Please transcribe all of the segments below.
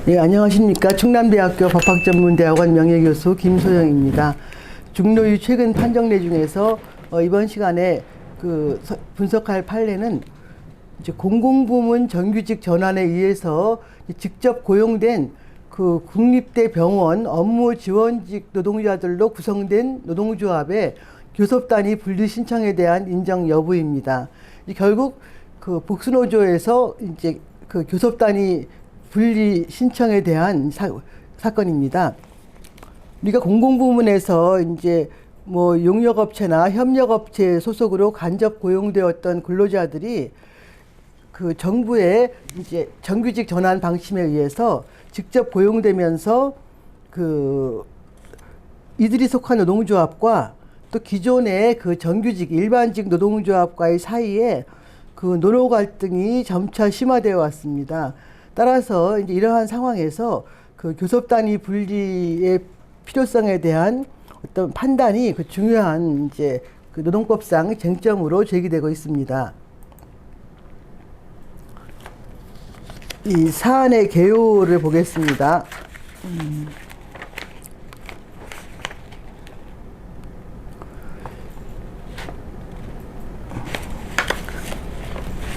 네, 안녕하십니까. 충남대학교 법학전문대학원 명예교수 김소영입니다. 중노위 최근 판정 내 중에서 이번 시간에 분석할 판례는 이제 공공부문 정규직 전환에 의해서 직접 고용된 국립대 병원 업무 지원직 노동자들로 구성된 노동조합의 교섭단위 분리 신청에 대한 인정 여부입니다. 결국 복수노조에서 이제 교섭단위 분리 신청에 대한 사건입니다. 우리가 공공부문에서 이제 용역업체나 협력업체 소속으로 간접 고용되었던 근로자들이 정부의 이제 정규직 전환 방침에 의해서 직접 고용되면서 이들이 속한 노동조합과 또 기존의 정규직 일반직 노동조합과의 사이에 노노 갈등이 점차 심화되어 왔습니다. 따라서 이제 이러한 상황에서 교섭단위 분리의 필요성에 대한 어떤 판단이 중요한 이제 노동법상 쟁점으로 제기되고 있습니다. 이 사안의 개요를 보겠습니다.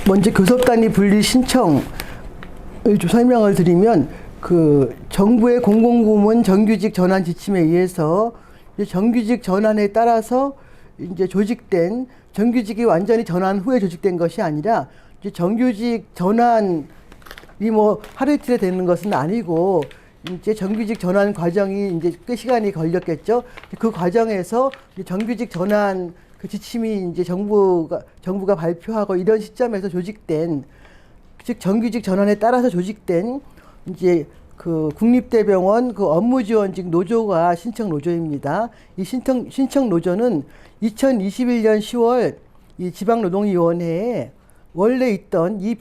먼저 교섭단위 분리 신청 좀 설명을 드리면 정부의 공공부문 정규직 전환 지침에 의해서 정규직 전환에 따라서 이제 조직된 정규직이 완전히 전환 후에 조직된 것이 아니라 이제 정규직 전환이 하루 이틀에 되는 것은 아니고 이제 정규직 전환 과정이 이제 꽤 시간이 걸렸겠죠. 그 과정에서 정규직 전환 지침이 이제 정부가 발표하고 이런 시점에서 조직된 즉 정규직 전환에 따라서 조직된 이제 국립대병원 업무지원직 노조가 신청 노조입니다. 이 신청 노조는 2021년 10월 이 지방노동위원회에 원래 있던 이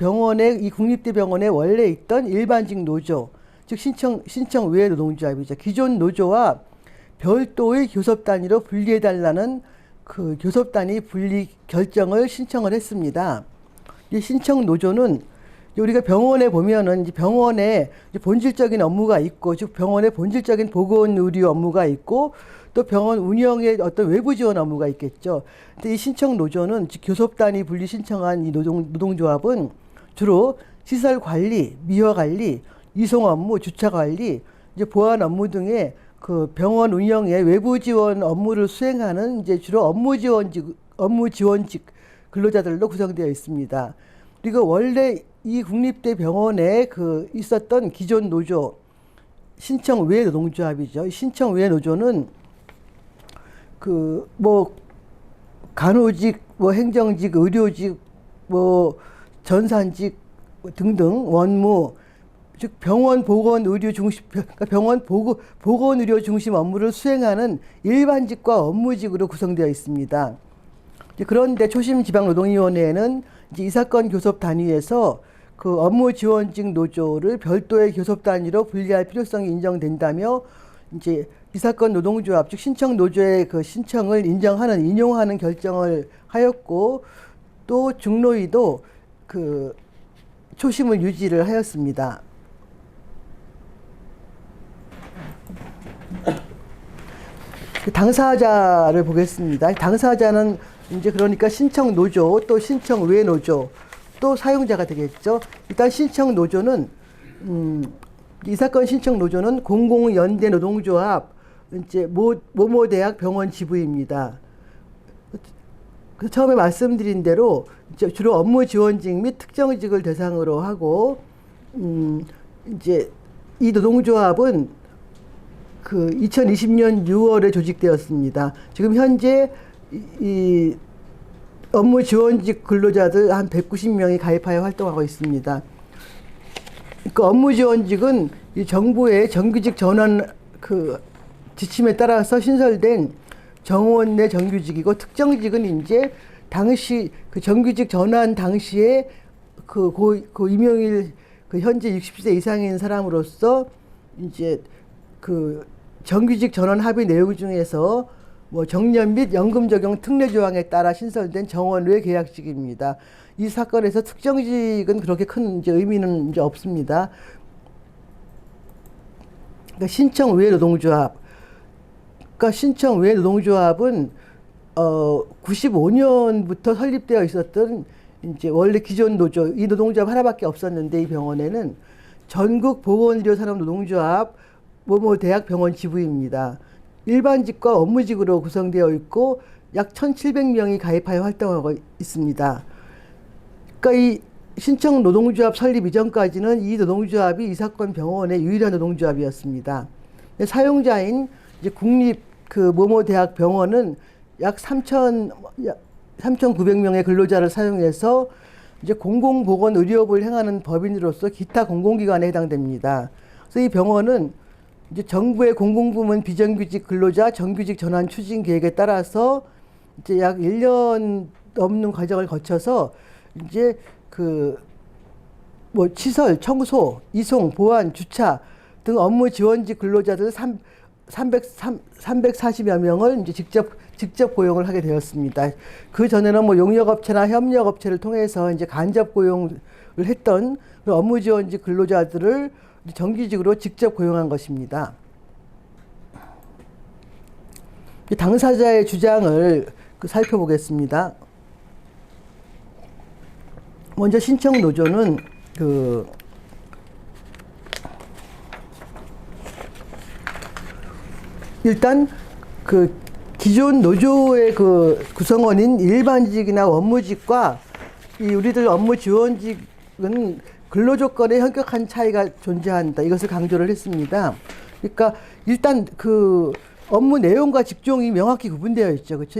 국립대병원에 원래 있던 일반직 노조, 즉 신청 외 노동조합이죠. 기존 노조와 별도의 교섭단위로 분리해달라는 교섭단위 분리 결정을 신청을 했습니다. 이 신청 노조는 우리가 병원에 보면은 이제 병원에 이제 본질적인 업무가 있고, 즉 병원의 본질적인 보건 의료 업무가 있고, 또 병원 운영의 어떤 외부 지원 업무가 있겠죠. 근데 이 신청 노조는 즉 교섭단위 분리 신청한 이 노동조합은 주로 시설 관리, 미화 관리, 이송 업무, 주차 관리, 이제 보안 업무 등의 병원 운영의 외부 지원 업무를 수행하는 이제 주로 업무 지원직 근로자들로 구성되어 있습니다. 그리고 원래 이 국립대 병원에 있었던 기존 노조 신청 외 노동조합이죠. 신청 외 노조는 간호직, 행정직, 의료직, 전산직 등등 원무 즉 병원 보건 의료 중심 병원 보건 의료 중심 업무를 수행하는 일반직과 업무직으로 구성되어 있습니다. 그런데 초심지방노동위원회는 이제 이 사건 교섭 단위에서 업무지원직 노조를 별도의 교섭 단위로 분리할 필요성이 인정된다며 이제 이 사건 노동조합 즉 신청 노조의 신청을 인용하는 결정을 하였고 또 중노위도 초심을 유지를 하였습니다. 당사자를 보겠습니다. 당사자는 이제 그러니까 신청 노조 또 신청 외 노조 또 사용자가 되겠죠. 일단 신청 노조는 이 사건 신청 노조는 공공연대 노동조합 이제 모모 대학 병원 지부입니다. 처음에 말씀드린 대로 주로 업무 지원직 및 특정직을 대상으로 하고 이제 이 노동조합은 2020년 6월에 조직되었습니다. 지금 현재 이 업무 지원직 근로자들 한 190명이 가입하여 활동하고 있습니다. 업무 지원직은 이 정부의 정규직 전환 지침에 따라서 신설된 정원 내 정규직이고 특정직은 이제 당시 정규직 전환 당시에 임용일 현재 60세 이상인 사람으로서 이제 정규직 전환 합의 내용 중에서 정년 및 연금 적용 특례 조항에 따라 신설된 정원 외 계약직입니다. 이 사건에서 특정직은 그렇게 큰 이제 의미는 이제 없습니다. 그러니까 신청 외 노동조합. 그러니까 신청 외 노동조합은 95년부터 설립되어 있었던 이제 원래 기존 노조 이 노동조합 하나밖에 없었는데 이 병원에는 전국 보건의료산업 노동조합 뭐뭐 대학 병원 지부입니다. 일반직과 업무직으로 구성되어 있고 약 1,700명이 가입하여 활동하고 있습니다. 그러니까 이 신청 노동조합 설립 이전까지는 이 노동조합이 이 사건 병원의 유일한 노동조합이었습니다. 사용자인 이제 국립 그 모모 대학 병원은 약 3,900명의 근로자를 사용해서 이제 공공보건 의료업을 행하는 법인으로서 기타 공공기관에 해당됩니다. 그래서 이 병원은 이제 정부의 공공부문 비정규직 근로자 정규직 전환 추진 계획에 따라서 이제 약 1년 넘는 과정을 거쳐서 이제 그 뭐 시설, 청소, 이송, 보안, 주차 등 업무 지원직 근로자들 340여 명을 이제 직접 고용을 하게 되었습니다. 그 전에는 뭐 용역업체나 협력업체를 통해서 이제 간접 고용을 했던 업무 지원직 근로자들을 정규직으로 직접 고용한 것입니다. 당사자의 주장을 살펴보겠습니다. 먼저 신청 노조는 일단 기존 노조의 구성원인 일반직이나 원무직과 이 우리들 업무 지원직은 근로조건의 현격한 차이가 존재한다. 이것을 강조를 했습니다. 그러니까 일단 업무 내용과 직종이 명확히 구분되어 있죠. 그렇죠?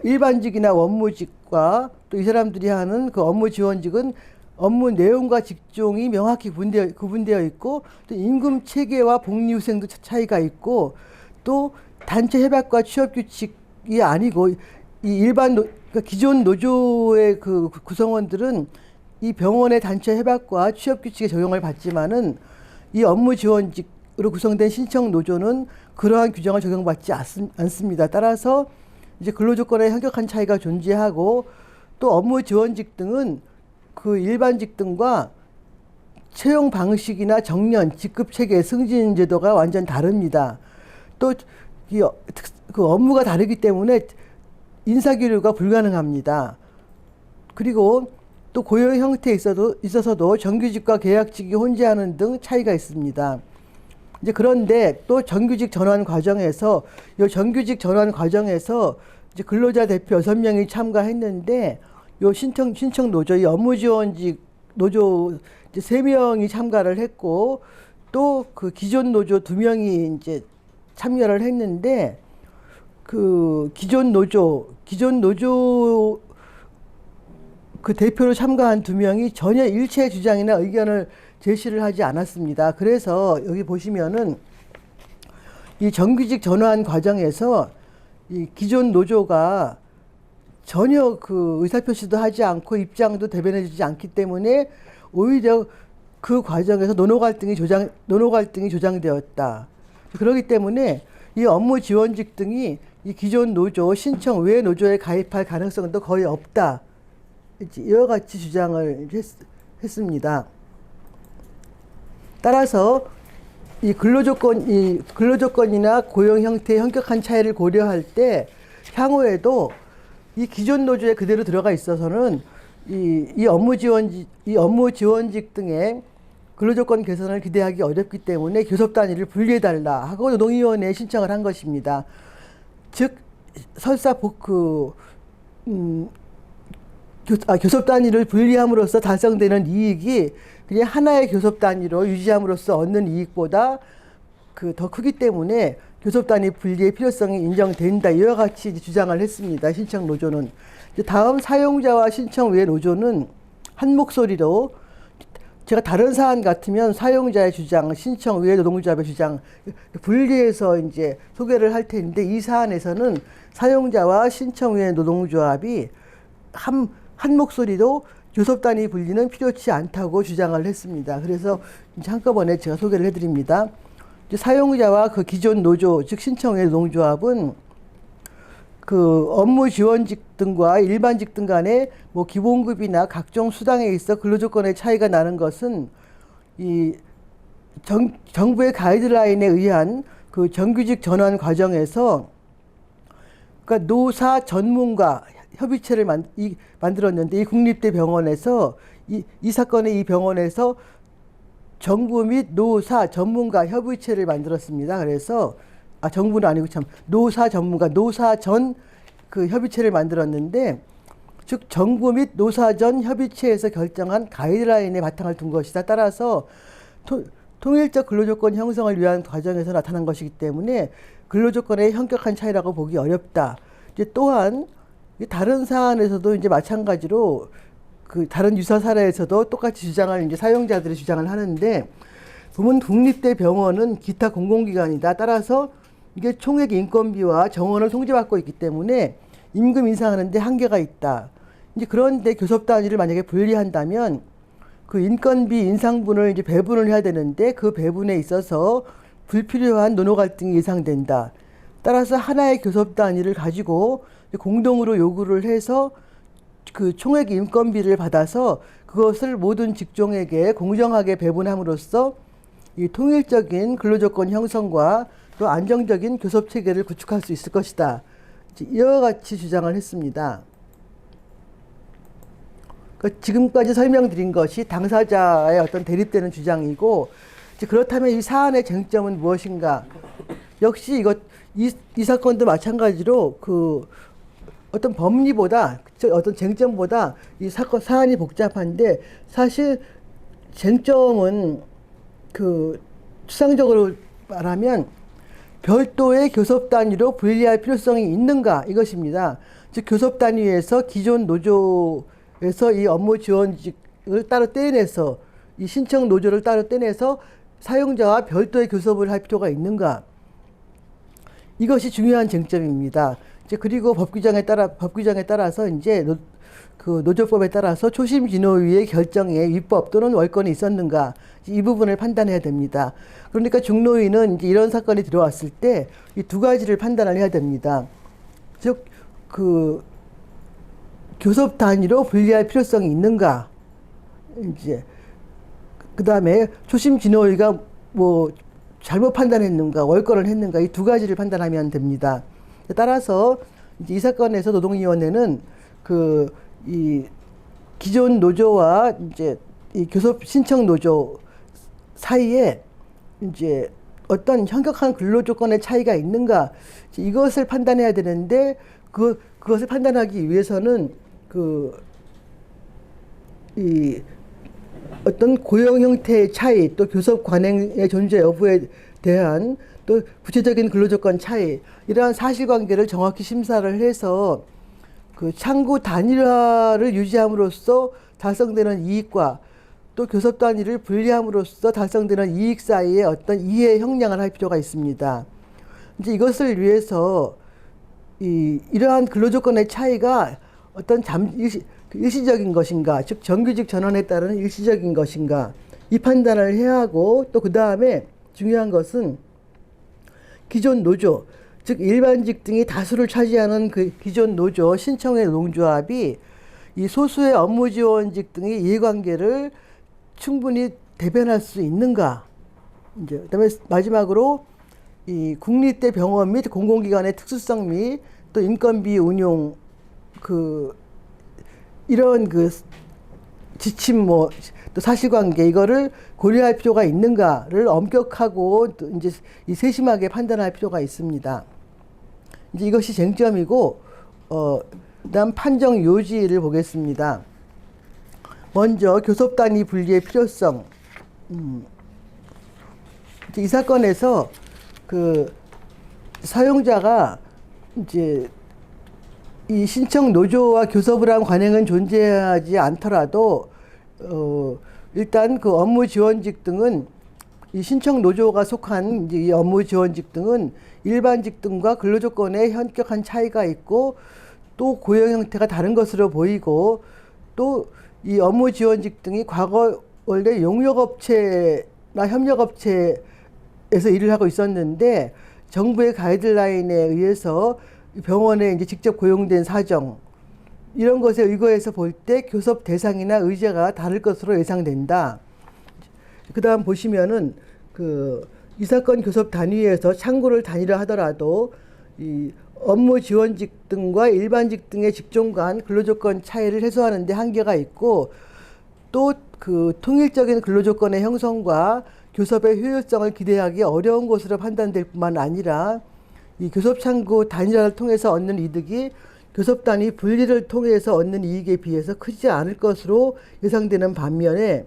일반직이나 원무직과 또 이 사람들이 하는 업무 지원직은 업무 내용과 직종이 명확히 구분되어 있고 또 임금 체계와 복리후생도 차이가 있고 또 단체 협약과 취업 규칙이 아니고 이 그러니까 기존 노조의 구성원들은 이 병원의 단체 협약과 취업 규칙에 적용을 받지만은 이 업무 지원직으로 구성된 신청 노조는 그러한 규정을 적용받지 않습니다. 따라서 이제 근로조건의 현격한 차이가 존재하고 또 업무 지원직 등은 일반직 등과 채용 방식이나 정년, 직급 체계, 승진 제도가 완전 다릅니다. 또 업무가 다르기 때문에 인사교류가 불가능합니다. 그리고 또 고용 형태에 있어서도 정규직과 계약직이 혼재하는 등 차이가 있습니다. 이제 그런데 또 정규직 전환 과정에서 정규직 전환 과정에서 이제 근로자 대표 6명이 참가했는데 신청 노조 이 업무 지원직 노조 이제 3명이 참가를 했고 또 기존 노조 2명이 이제 참여를 했는데 기존 노조 대표로 참가한 2명이 전혀 일체 주장이나 의견을 제시를 하지 않았습니다. 그래서 여기 보시면은 이 정규직 전환 과정에서 이 기존 노조가 전혀 의사표시도 하지 않고 입장도 대변해주지 않기 때문에 오히려 그 과정에서 노노 갈등이 조장되었다. 그렇기 때문에 이 업무 지원직 등이 이 기존 노조 신청 외 노조에 가입할 가능성도 거의 없다. 이와 같이 주장을 했습니다. 따라서 이 근로조건이나 고용 형태의 현격한 차이를 고려할 때 향후에도 이 기존 노조에 그대로 들어가 있어서는 이 업무 지원직 등의 근로조건 개선을 기대하기 어렵기 때문에 교섭 단위를 분리해달라 하고 노동위원회에 신청을 한 것입니다. 즉 설사 교섭 단위를 분리함으로써 달성되는 이익이 그냥 하나의 교섭 단위로 유지함으로써 얻는 이익보다 더 크기 때문에 교섭 단위 분리의 필요성이 인정된다. 이와 같이 주장을 했습니다. 신청 노조는. 다음 사용자와 신청 외 노조는 한 목소리로 제가 다른 사안 같으면 사용자의 주장, 신청 외 노동조합의 주장 분리해서 이제 소개를 할 텐데 이 사안에서는 사용자와 신청 외 노동조합이 한 목소리로 교섭 단위 분리는 필요치 않다고 주장을 했습니다. 그래서 이제 한꺼번에 제가 소개를 해드립니다. 사용자와 기존 노조, 즉 신청 외 노동조합은 업무 지원직 등과 일반직 등 간에 뭐 기본급이나 각종 수당에 있어 근로조건의 차이가 나는 것은 이 정부의 가이드라인에 의한 그 정규직 전환 과정에서 그러니까 노사 전문가 협의체를 만들었는데 이 국립대 병원에서 이 사건의 이 병원에서 정부 및 노사 전문가 협의체를 만들었습니다. 그래서 정부는 아니고 참 노사 전문가 노사 전 그 협의체를 만들었는데 즉 정부 및 노사 전 협의체에서 결정한 가이드라인에 바탕을 둔 것이다. 따라서 통일적 근로조건 형성을 위한 과정에서 나타난 것이기 때문에 근로조건의 현격한 차이라고 보기 어렵다. 이제 또한 다른 사안에서도 이제 마찬가지로 그 다른 유사 사례에서도 똑같이 주장을 이제 사용자들이 주장을 하는데 보면 국립대 병원은 기타 공공기관이다. 따라서 이게 총액 인건비와 정원을 통제받고 있기 때문에 임금 인상하는데 한계가 있다. 이제 그런데 교섭 단위를 만약에 분리한다면 그 인건비 인상분을 이제 배분을 해야 되는데 그 배분에 있어서 불필요한 노노 갈등이 예상된다. 따라서 하나의 교섭 단위를 가지고 공동으로 요구를 해서 그 총액 인건비를 받아서 그것을 모든 직종에게 공정하게 배분함으로써 이 통일적인 근로조건 형성과 또 안정적인 교섭 체계를 구축할 수 있을 것이다. 이와 같이 주장을 했습니다. 그러니까 지금까지 설명드린 것이 당사자의 어떤 대립되는 주장이고 그렇다면 이 사안의 쟁점은 무엇인가? 역시 이 사건도 마찬가지로 그 어떤 법리보다 어떤 쟁점보다 이 사안이 복잡한데 사실 쟁점은 그 추상적으로 말하면 별도의 교섭 단위로 분리할 필요성이 있는가 이것입니다. 즉 교섭 단위에서 기존 노조에서 이 업무 지원직을 따로 떼내서 이 신청 노조를 따로 떼내서 사용자와 별도의 교섭을 할 필요가 있는가? 이것이 중요한 쟁점입니다. 이제 그리고 법 규정에 따라서 이제 그 노조법에 따라서 초심진호위의 결정에 위법 또는 월권이 있었는가 이 부분을 판단해야 됩니다. 그러니까 중노위는 이제 이런 사건이 들어왔을 때 이 두 가지를 판단을 해야 됩니다. 즉 그 교섭 단위로 분리할 필요성이 있는가 이제 그 다음에 초심진호위가 뭐 잘못 판단했는가 월권을 했는가 이 두 가지를 판단하면 됩니다. 따라서 이제 이 사건에서 노동위원회는 이 기존 노조와 이제 이 교섭 신청 노조 사이에 이제 어떤 현격한 근로 조건의 차이가 있는가 이것을 판단해야 되는데 그것을 판단하기 위해서는 이 어떤 고용 형태의 차이 또 교섭 관행의 존재 여부에 대한 또 구체적인 근로조건 차이 이러한 사실관계를 정확히 심사를 해서 그 창구 단일화를 유지함으로써 달성되는 이익과 또 교섭 단위를 분리함으로써 달성되는 이익 사이에 어떤 이해 형량을 할 필요가 있습니다. 이제 이것을 위해서 이러한 근로조건의 차이가 어떤 일시적인 것인가, 즉 정규직 전환에 따른 일시적인 것인가 이 판단을 해야 하고 또 그 다음에 중요한 것은 기존 노조, 즉 일반직 등이 다수를 차지하는 그 기존 노조 신청의 노동조합이 이 소수의 업무지원직 등의 이해관계를 충분히 대변할 수 있는가? 이제 그다음에 마지막으로 이 국립대 병원 및 공공기관의 특수성 및 또 인건비 운용 이런 지침 또 사실관계 이거를 고려할 필요가 있는가를 엄격하고 또 이제 이 세심하게 판단할 필요가 있습니다. 이제 이것이 쟁점이고 그다음 판정 요지를 보겠습니다. 먼저 교섭 단위 분리의 필요성. 이 사건에서 그 사용자가 이제 이 신청 노조와 교섭을 한 관행은 존재하지 않더라도 일단 그 업무 지원직 등은 이 신청 노조가 속한 이제 이 업무 지원직 등은 일반직 등과 근로조건에 현격한 차이가 있고 또 고용 형태가 다른 것으로 보이고 또 이 업무 지원직 등이 과거 원래 용역업체나 협력업체에서 일을 하고 있었는데 정부의 가이드라인에 의해서 병원에 이제 직접 고용된 사정 이런 것에 의거해서 볼 때 교섭 대상이나 의제가 다를 것으로 예상된다. 그 다음 보시면은 이 사건 교섭 단위에서 창구를 단일화하더라도 이 업무 지원직 등과 일반직 등의 직종 간 근로조건 차이를 해소하는 데 한계가 있고, 또 그 통일적인 근로조건의 형성과 교섭의 효율성을 기대하기 어려운 것으로 판단될 뿐만 아니라, 이 교섭 창구 단일화를 통해서 얻는 이득이 교섭 단위 분리를 통해서 얻는 이익에 비해서 크지 않을 것으로 예상되는 반면에,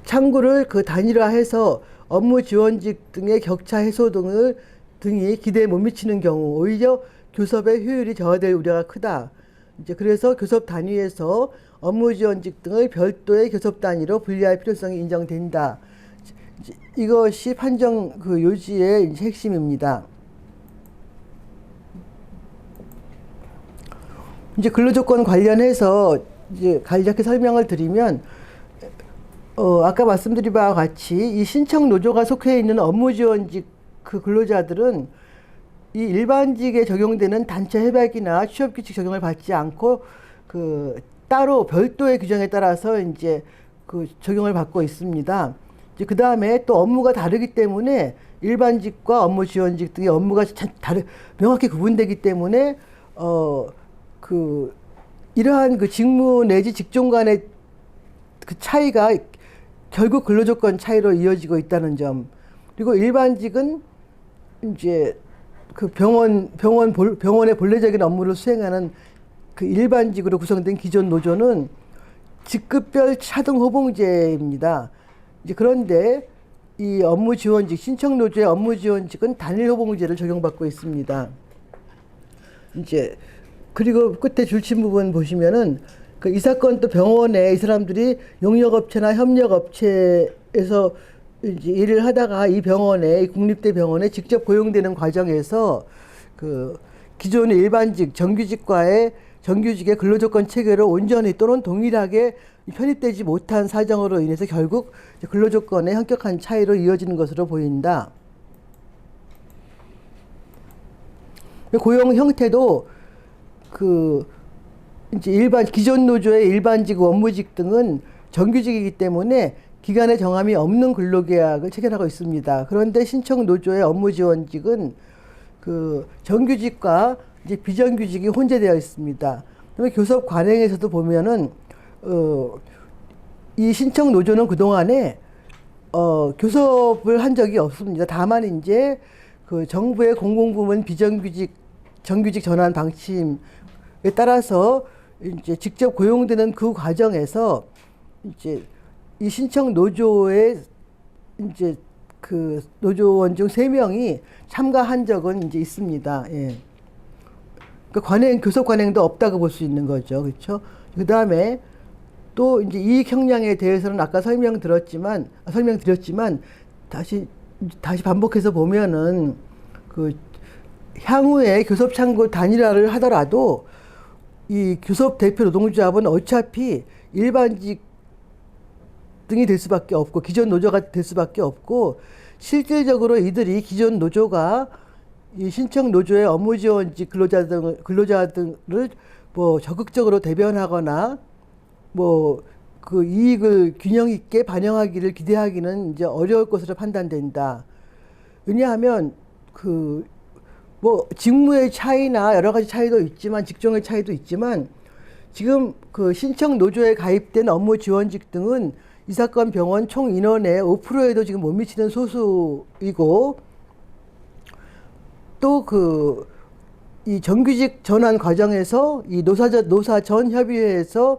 창구를 그 단일화해서 업무 지원직 등의 격차 해소 등이 기대에 못 미치는 경우 오히려 교섭의 효율이 저하될 우려가 크다. 이제 그래서 교섭 단위에서 업무 지원직 등을 별도의 교섭 단위로 분리할 필요성이 인정된다. 이것이 판정 그 요지의 핵심입니다. 이제 근로조건 관련해서 이제 간략히 설명을 드리면, 아까 말씀드린 바와 같이 이 신청 노조가 속해 있는 업무 지원직 그 근로자들은 이 일반직에 적용되는 단체 협약이나 취업 규칙 적용을 받지 않고 따로 별도의 규정에 따라서 이제 적용을 받고 있습니다. 이제 그 다음에 또 업무가 다르기 때문에 일반직과 업무 지원직 등의 업무가 명확히 구분되기 때문에 이러한 직무 내지 직종 간의 그 차이가 결국 근로조건 차이로 이어지고 있다는 점. 그리고 일반직은 이제 병원의 본래적인 업무를 수행하는 일반직으로 구성된 기존 노조는 직급별 차등 호봉제입니다. 이제 그런데 이 업무 지원직, 신청 노조의 업무 지원직은 단일 호봉제를 적용받고 있습니다. 이제 그리고 끝에 줄친 부분 보시면은 이 사건 또 병원에 이 사람들이 용역업체나 협력업체에서 이제 일을 하다가 이 병원에, 국립대 병원에 직접 고용되는 과정에서 기존의 일반직, 정규직의 근로조건 체계로 온전히 또는 동일하게 편입되지 못한 사정으로 인해서 결국 근로조건의 현격한 차이로 이어지는 것으로 보인다. 고용 형태도 이제 기존 노조의 일반직, 원무직 등은 정규직이기 때문에 기간의 정함이 없는 근로계약을 체결하고 있습니다. 그런데 신청 노조의 업무 지원직은 정규직과 이제 비정규직이 혼재되어 있습니다. 그러면 교섭 관행에서도 보면은 이 신청 노조는 그동안에 교섭을 한 적이 없습니다. 다만 이제 정부의 공공부문 정규직 전환 방침에 따라서 이제 직접 고용되는 그 과정에서 이제 이 신청 노조의 이제 노조원 중 3명이 참가한 적은 이제 있습니다. 예. 교섭 관행도 없다고 볼 수 있는 거죠. 그렇죠? 그 다음에 또 이제 이익 형량에 대해서는 아까 설명드렸지만 다시 반복해서 보면은 향후에 교섭 창구 단일화를 하더라도 이 교섭 대표 노동조합은 어차피 일반직 등이 될 수밖에 없고 기존 노조가 될 수밖에 없고, 실질적으로 이들이 기존 노조가 이 신청 노조의 업무 지원직 근로자들을 적극적으로 대변하거나 이익을 균형 있게 반영하기를 기대하기는 이제 어려울 것으로 판단된다. 왜냐하면 직무의 차이나 여러 가지 차이도 있지만, 직종의 차이도 있지만, 지금 신청 노조에 가입된 업무 지원직 등은 이 사건 병원 총 인원의 5%에도 지금 못 미치는 소수이고, 또 이 정규직 전환 과정에서 이 노사 전 협의회에서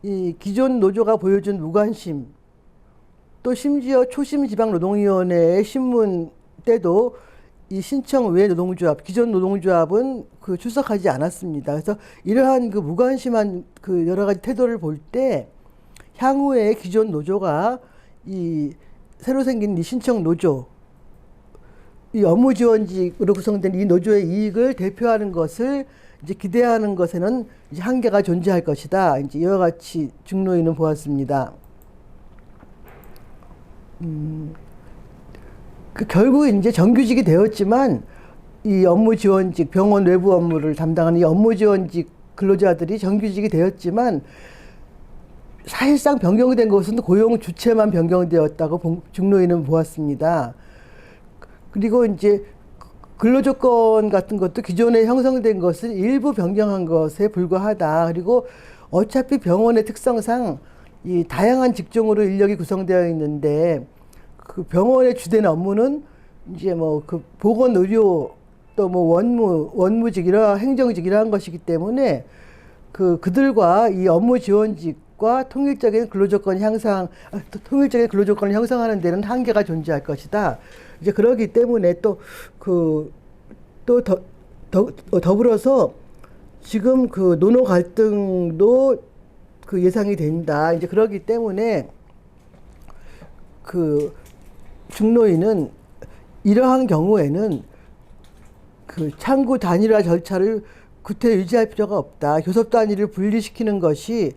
이 기존 노조가 보여준 무관심, 또 심지어 초심 지방노동위원회의 신문 때도 이 신청 외 노동조합, 기존 노동조합은 출석하지 않았습니다. 그래서 이러한 무관심한 여러 가지 태도를 볼 때 향후에 기존 노조가 이 새로 생긴 이 신청 노조, 이 업무 지원직으로 구성된 이 노조의 이익을 대표하는 것을 이제 기대하는 것에는 이제 한계가 존재할 것이다. 이제 이와 같이 중노위는 보았습니다. 결국 이제 정규직이 되었지만 이 업무 지원직, 병원 외부 업무를 담당하는 이 업무 지원직 근로자들이 정규직이 되었지만 사실상 변경된 것은 고용 주체만 변경되었다고 중노위는 보았습니다. 그리고 이제 근로조건 같은 것도 기존에 형성된 것을 일부 변경한 것에 불과하다. 그리고 어차피 병원의 특성상 이 다양한 직종으로 인력이 구성되어 있는데 그 병원의 주된 업무는 이제 뭐 그 보건 의료 또 뭐 원무직 이런 행정직 이러한 것이기 때문에 그들과 이 업무 지원직과 통일적인 근로조건을 형성하는 데는 한계가 존재할 것이다. 이제 그러기 때문에 더불어서 지금 그 노노 갈등도 그 예상이 된다. 이제 그러기 때문에 그 중노위는 이러한 경우에는 그 창구 단일화 절차를 구태 유지할 필요가 없다. 교섭 단위를 분리시키는 것이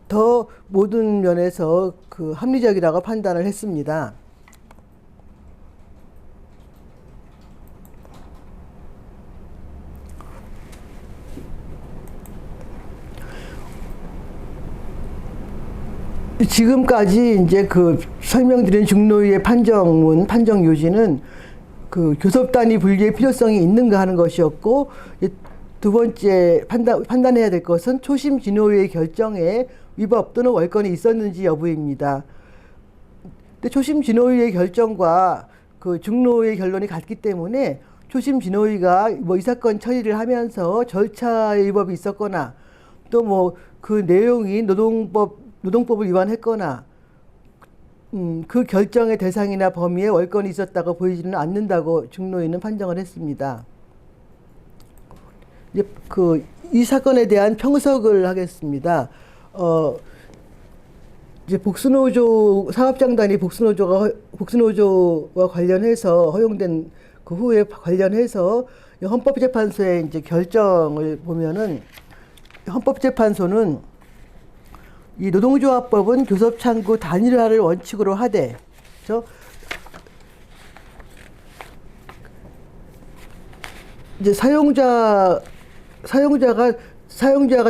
더 모든 면에서 그 합리적이라고 판단을 했습니다. 지금까지 이제 그 설명드린 중노위의 판정 요지는 그 교섭 단위 분리의 필요성이 있는가 하는 것이었고, 두 번째 판단해야 될 것은 초심 진노위의 결정에 위법 또는 월권이 있었는지 여부입니다. 근데 초심 진노위의 결정과 그 중노위의 결론이 같기 때문에 초심 진노위가 뭐 이 사건 처리를 하면서 절차의 위법이 있었거나 또 뭐 그 내용이 노동법을 위반했거나 그 결정의 대상이나 범위에 월권이 있었다고 보이지는 않는다고 중노위는 판정을 했습니다. 이제 이 사건에 대한 평석을 하겠습니다. 이제 복수노조 사업장단이 복수노조와 관련해서 허용된 그 후에 관련해서 헌법재판소의 이제 결정을 보면은 헌법재판소는 이 노동조합법은 교섭창구 단일화를 원칙으로 하되, 그렇죠? 이제 사용자가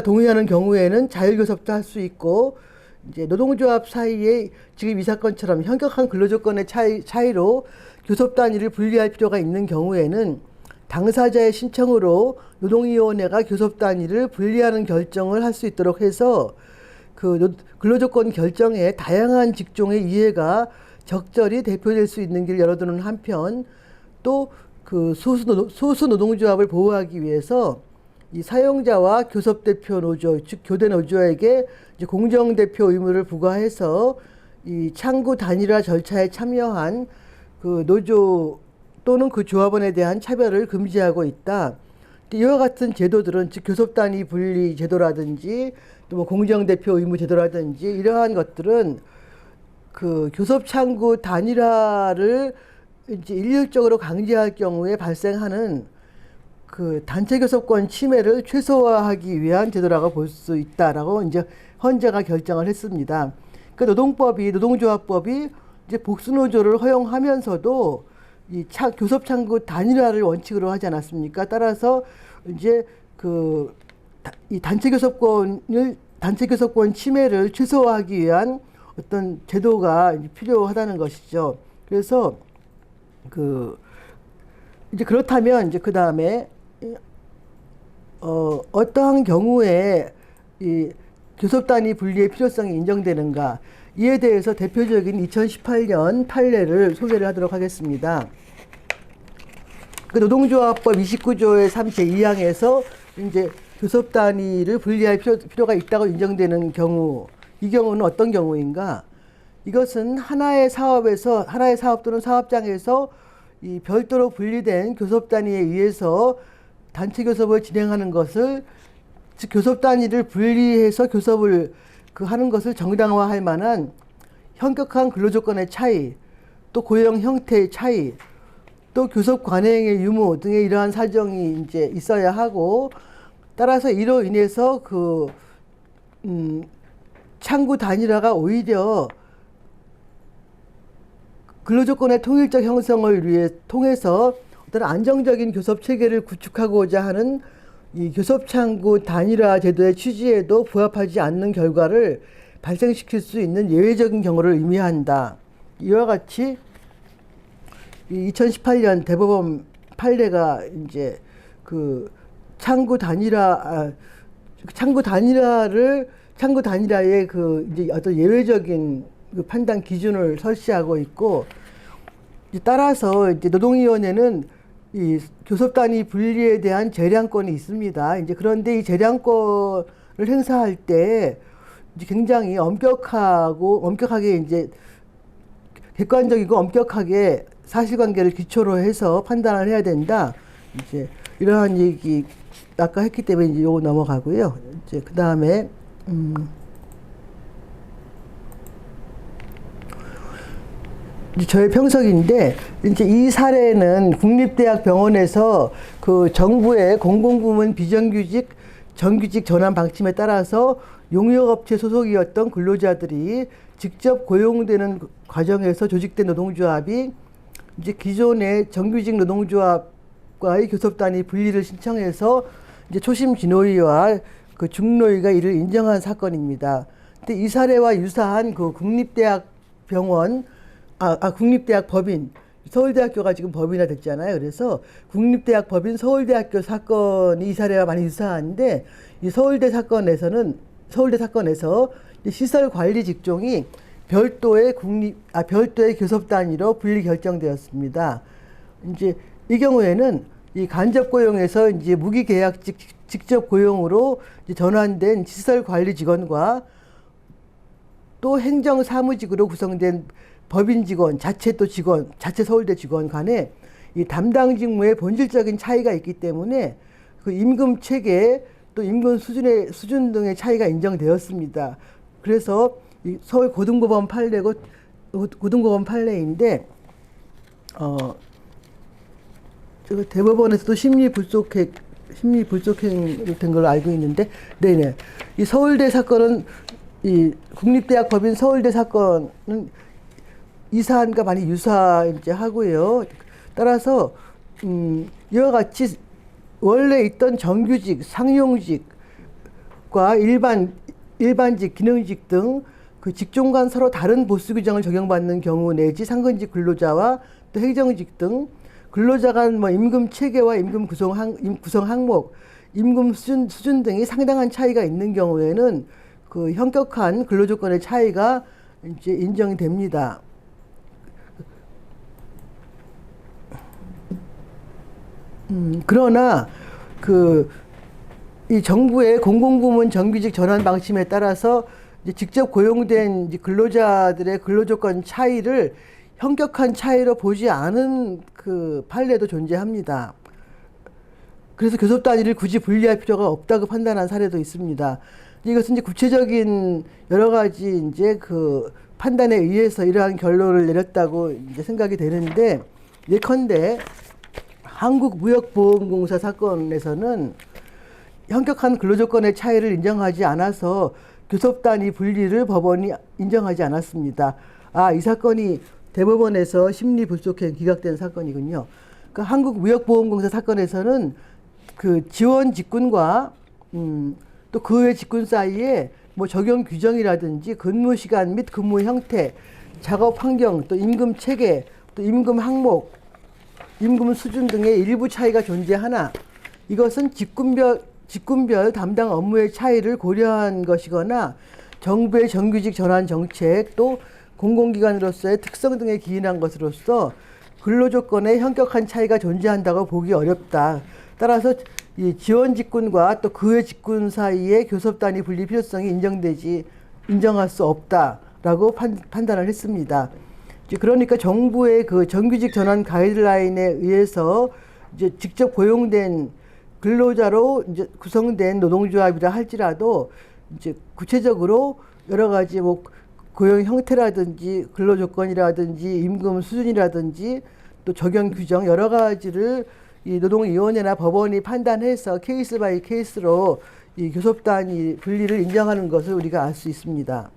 동의하는 경우에는 자율교섭도 할 수 있고, 이제 노동조합 사이에 지금 이 사건처럼 현격한 근로조건의 차이로 교섭 단위를 분리할 필요가 있는 경우에는 당사자의 신청으로 노동위원회가 교섭 단위를 분리하는 결정을 할 수 있도록 해서 그 근로조건 결정에 다양한 직종의 이해가 적절히 대표될 수 있는 길을 열어두는 한편, 또 그 소수 노동조합을 보호하기 위해서 이 사용자와 교섭대표 노조, 즉 교대 노조에게 이제 공정대표 의무를 부과해서 이 창구 단일화 절차에 참여한 그 노조 또는 그 조합원에 대한 차별을 금지하고 있다. 이와 같은 제도들은 즉 교섭단위 분리 제도라든지 또 뭐 공정대표 의무 제도라든지 이러한 것들은 그 교섭창구 단일화를 이제 일률적으로 강제할 경우에 발생하는 그 단체교섭권 침해를 최소화하기 위한 제도라고 볼 수 있다라고 이제 헌재가 결정을 했습니다. 그 노동조합법이 이제 복수노조를 허용하면서도 이 교섭창구 단일화를 원칙으로 하지 않았습니까? 따라서 이제 이 단체교섭권 침해를 최소화하기 위한 어떤 제도가 이제 필요하다는 것이죠. 그래서 이제 그렇다면 이제 그 다음에 어떠한 경우에 이 교섭단위 분리의 필요성이 인정되는가, 이에 대해서 대표적인 2018년 판례를 소개를 하도록 하겠습니다. 그 노동조합법 29조의 3제 2항에서 이제 교섭단위를 분리할 필요가 있다고 인정되는 경우, 이 경우는 어떤 경우인가? 이것은 하나의 사업 또는 사업장에서 이 별도로 분리된 교섭단위에 의해서 단체 교섭을 진행하는 것을, 즉 교섭 단위를 분리해서 교섭을 하는 것을 정당화할 만한 현격한 근로조건의 차이, 또 고용 형태의 차이, 또 교섭 관행의 유무 등의 이러한 사정이 이제 있어야 하고, 따라서 이로 인해서 창구 단일화가 오히려 근로조건의 통일적 형성을 통해서 어떤 안정적인 교섭 체계를 구축하고자 하는 이 교섭창구 단일화 제도의 취지에도 부합하지 않는 결과를 발생시킬 수 있는 예외적인 경우를 의미한다. 이와 같이 2018년 대법원 판례가 이제 그 창구 단일화의 그 이제 어떤 예외적인 그 판단 기준을 설치하고 있고, 따라서 이제 노동위원회는 이 교섭 단위 분리에 대한 재량권이 있습니다. 이제 그런데 이 재량권을 행사할 때 이제 굉장히 엄격하게 이제 객관적이고 엄격하게 사실관계를 기초로 해서 판단을 해야 된다. 이제 이러한 얘기 아까 했기 때문에 이제 요거 넘어가고요. 이제 그 다음에 저의 평석인데, 이제 이 사례는 국립대학병원에서 그 정부의 공공부문 비정규직 정규직 전환 방침에 따라서 용역업체 소속이었던 근로자들이 직접 고용되는 과정에서 조직된 노동조합이 이제 기존의 정규직 노동조합과의 교섭단위 분리를 신청해서 이제 초심 진호위와 그 중노위가 이를 인정한 사건입니다. 근데 이 사례와 유사한 그 국립대학 법인, 서울대학교가 지금 법인화 됐잖아요. 그래서 국립대학 법인 서울대학교 사건이 이 사례와 많이 유사한데, 이 서울대 사건에서 시설 관리 직종이 별도의 교섭 단위로 분리 결정되었습니다. 이제 이 경우에는 이 간접 고용에서 이제 무기계약직 직접 고용으로 이제 전환된 시설 관리 직원과 또 행정 사무직으로 구성된 법인 직원, 자체 서울대 직원 간에 이 담당 직무의 본질적인 차이가 있기 때문에 그 임금 체계 또 임금 수준 등의 차이가 인정되었습니다. 그래서 이 서울 고등법원 판례인데, 대법원에서도 심리 불속행 된 걸로 알고 있는데, 네네. 이 서울대 사건은 이 국립대학 법인 서울대 사건은 이 사안과 많이 유사하고요. 따라서 이와 같이 원래 있던 정규직, 상용직과 일반직, 기능직 등 그 직종 간 서로 다른 보수 규정을 적용받는 경우 내지 상근직 근로자와 또 행정직 등 근로자 간 뭐 임금 체계와 임금 구성 항목, 임금 수준 등이 상당한 차이가 있는 경우에는 그 현격한 근로조건의 차이가 이제 인정이 됩니다. 그러나 이 정부의 공공부문 정규직 전환 방침에 따라서 이제 직접 고용된 이제 근로자들의 근로조건 차이를 현격한 차이로 보지 않은 그 판례도 존재합니다. 그래서 교섭 단위를 굳이 분리할 필요가 없다고 판단한 사례도 있습니다. 이것은 이제 구체적인 여러 가지 이제 그 판단에 의해서 이러한 결론을 내렸다고 이제 생각이 되는데, 예컨대 한국무역보험공사 사건에서는 현격한 근로조건의 차이를 인정하지 않아서 교섭 단위 분리를 법원이 인정하지 않았습니다. 이 사건이 대법원에서 심리 불속행 기각된 사건이군요. 그 한국무역보험공사 사건에서는 그 지원 직군과 또 그 외 직군 사이에 뭐 적용 규정이라든지 근무 시간 및 근무 형태, 작업 환경, 또 임금 체계, 또 임금 항목, 임금 수준 등의 일부 차이가 존재하나 이것은 직군별 담당 업무의 차이를 고려한 것이거나 정부의 정규직 전환 정책 또 공공기관으로서의 특성 등에 기인한 것으로서 근로조건에 현격한 차이가 존재한다고 보기 어렵다. 따라서 이 지원 직군과 또 그 외 직군 사이의 교섭 단위 분리 필요성이 인정할 수 없다라고 판단을 했습니다. 그러니까 정부의 그 정규직 전환 가이드라인에 의해서 이제 직접 고용된 근로자로 이제 구성된 노동조합이라 할지라도 이제 구체적으로 여러 가지 뭐 고용 형태라든지 근로조건이라든지 임금 수준이라든지 또 적용 규정 여러 가지를 이 노동위원회나 법원이 판단해서 케이스 바이 케이스로 이 교섭 단위 분리를 인정하는 것을 우리가 알 수 있습니다.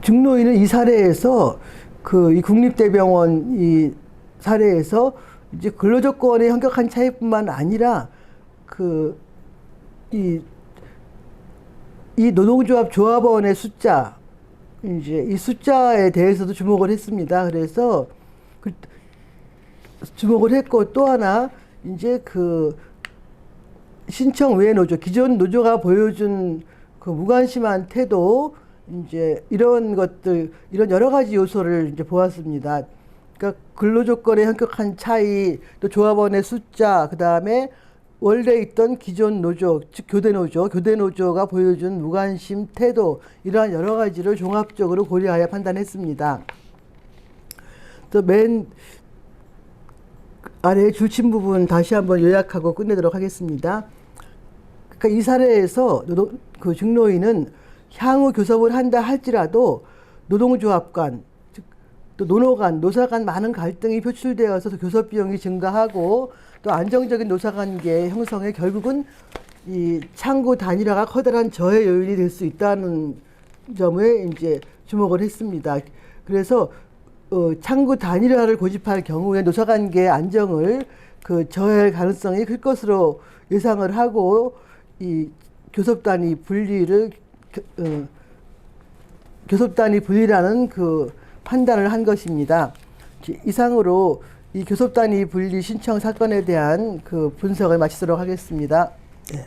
중노위는 이 사례에서 이 국립대병원 이 사례에서 이제 근로조건의 현격한 차이뿐만 아니라 그 이 노동조합 조합원의 숫자, 이제 이 숫자에 대해서도 주목을 했습니다. 그래서 주목을 했고, 또 하나 이제 그 신청 외 노조, 기존 노조가 보여준 그 무관심한 태도, 이제 이런 것들, 이런 여러 가지 요소를 이제 보았습니다. 그러니까 근로조건의 현격한 차이, 또 조합원의 숫자, 그 다음에 원래 있던 기존 노조, 즉 교대 노조가 보여준 무관심 태도, 이러한 여러 가지를 종합적으로 고려하여 판단했습니다. 또 맨 아래 줄친 부분 다시 한번 요약하고 끝내도록 하겠습니다. 그러니까 이 사례에서 그 중노인은 향후 교섭을 한다 할지라도 노동조합 간, 즉 또 노노 간, 노사 간 많은 갈등이 표출되어서 교섭 비용이 증가하고 또 안정적인 노사관계 형성에 결국은 이 창구 단일화가 커다란 저해 요인이 될 수 있다는 점에 이제 주목을 했습니다. 그래서 창구 단일화를 고집할 경우에 노사관계 안정을 그 저해할 가능성이 클 것으로 예상을 하고 이 교섭단위 분리라는 그 판단을 한 것입니다. 이상으로 이 교섭단위 분리 신청 사건에 대한 그 분석을 마치도록 하겠습니다. 네.